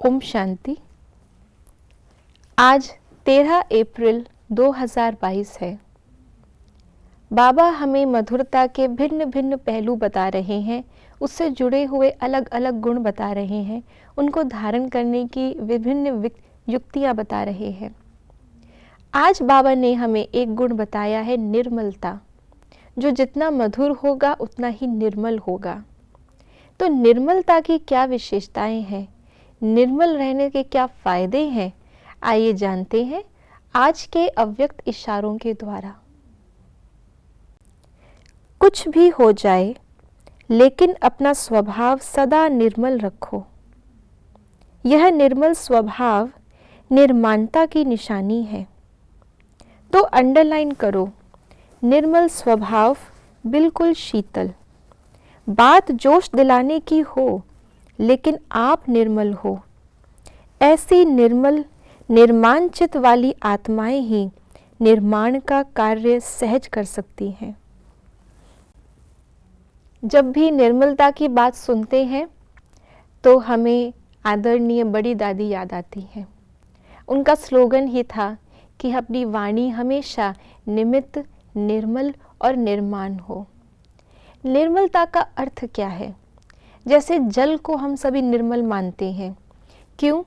ओम शांति। आज 13 अप्रैल 2022 है। बाबा हमें मधुरता के भिन्न भिन्न पहलू बता रहे हैं, उससे जुड़े हुए अलग अलग गुण बता रहे हैं, उनको धारण करने की विभिन्न युक्तियाँ बता रहे हैं। आज बाबा ने हमें एक गुण बताया है, निर्मलता, जो जितना मधुर होगा उतना ही निर्मल होगा। तो निर्मलता की क्या विशेषताएं हैं, निर्मल रहने के क्या फायदे हैं, आइए जानते हैं आज के अव्यक्त इशारों के द्वारा। कुछ भी हो जाए लेकिन अपना स्वभाव सदा निर्मल रखो। यह निर्मल स्वभाव निर्माणता की निशानी है। तो अंडरलाइन करो, निर्मल स्वभाव, बिल्कुल शीतल। बात जोश दिलाने की हो लेकिन आप निर्मल हो। ऐसी निर्मल निर्माण चित्त वाली आत्माएं ही निर्माण का कार्य सहज कर सकती हैं। जब भी निर्मलता की बात सुनते हैं तो हमें आदरणीय बड़ी दादी याद आती हैं। उनका स्लोगन ही था कि अपनी वाणी हमेशा निमित्त, निर्मल और निर्माण हो। निर्मलता का अर्थ क्या है? जैसे जल को हम सभी निर्मल मानते हैं। क्यों?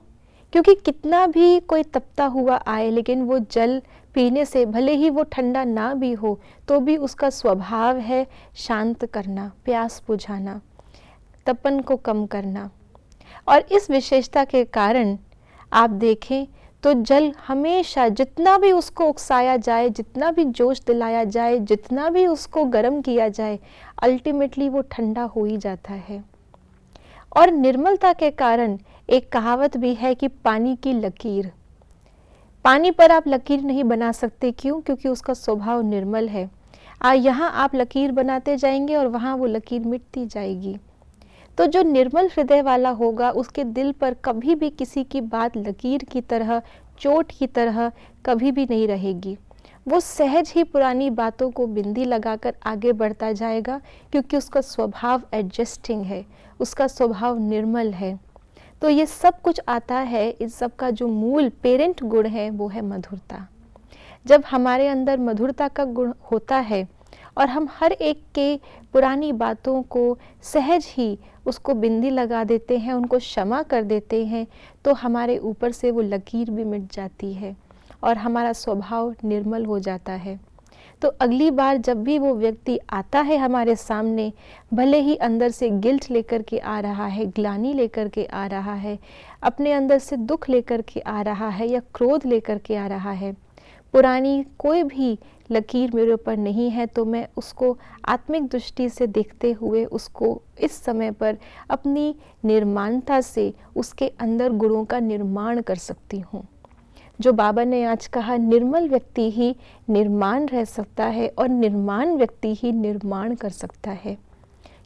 क्योंकि कितना भी कोई तपता हुआ आए लेकिन वो जल पीने से, भले ही वो ठंडा ना भी हो, तो भी उसका स्वभाव है शांत करना, प्यास बुझाना, तपन को कम करना। और इस विशेषता के कारण आप देखें तो जल हमेशा, जितना भी उसको उकसाया जाए, जितना भी जोश दिलाया जाए, जितना भी उसको गर्म किया जाए, अल्टीमेटली वो ठंडा हो ही जाता है। और निर्मलता के कारण एक कहावत भी है कि पानी की लकीर, पानी पर आप लकीर नहीं बना सकते। क्यों? क्योंकि उसका स्वभाव निर्मल है। यहाँ आप लकीर बनाते जाएंगे और वहाँ वो लकीर मिटती जाएगी। तो जो निर्मल हृदय वाला होगा उसके दिल पर कभी भी किसी की बात लकीर की तरह, चोट की तरह कभी भी नहीं रहेगी। वो सहज ही पुरानी बातों को बिंदी लगाकर आगे बढ़ता जाएगा, क्योंकि उसका स्वभाव एडजस्टिंग है, उसका स्वभाव निर्मल है। तो ये सब कुछ आता है, इस सब का जो मूल पेरेंट गुण है वो है मधुरता। जब हमारे अंदर मधुरता का गुण होता है और हम हर एक के पुरानी बातों को सहज ही उसको बिंदी लगा देते हैं, उनको क्षमा कर देते हैं, तो हमारे ऊपर से वो लकीर भी मिट जाती है और हमारा स्वभाव निर्मल हो जाता है। तो अगली बार जब भी वो व्यक्ति आता है हमारे सामने, भले ही अंदर से गिल्ट लेकर के आ रहा है, ग्लानि लेकर के आ रहा है, अपने अंदर से दुख लेकर के आ रहा है या क्रोध लेकर के आ रहा है, पुरानी कोई भी लकीर मेरे ऊपर नहीं है, तो मैं उसको आत्मिक दृष्टि से देखते हुए उसको इस समय पर अपनी निर्माणता से उसके अंदर गुणों का निर्माण कर सकती हूँ। जो बाबा ने आज कहा, निर्मल व्यक्ति ही निर्माण रह सकता है और निर्माण व्यक्ति ही निर्माण कर सकता है।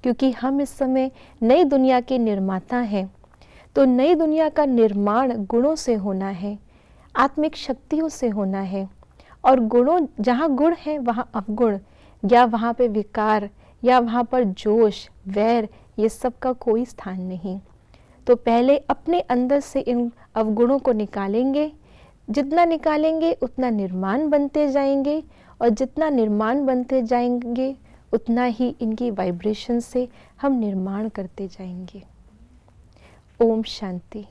क्योंकि हम इस समय नई दुनिया के निर्माता हैं। तो नई दुनिया का निर्माण गुणों से होना है, आत्मिक शक्तियों से होना है। और गुणों, जहाँ गुण है वहाँ अवगुण, या वहाँ पे विकार, या वहाँ पर जोश, वैर, ये सब का कोई स्थान नहीं। तो पहले अपने अंदर से इन अवगुणों को निकालेंगे। जितना निकालेंगे उतना निर्माण बनते जाएंगे, और जितना निर्माण बनते जाएंगे उतना ही इनकी वाइब्रेशन से हम निर्माण करते जाएंगे। ओम शांति।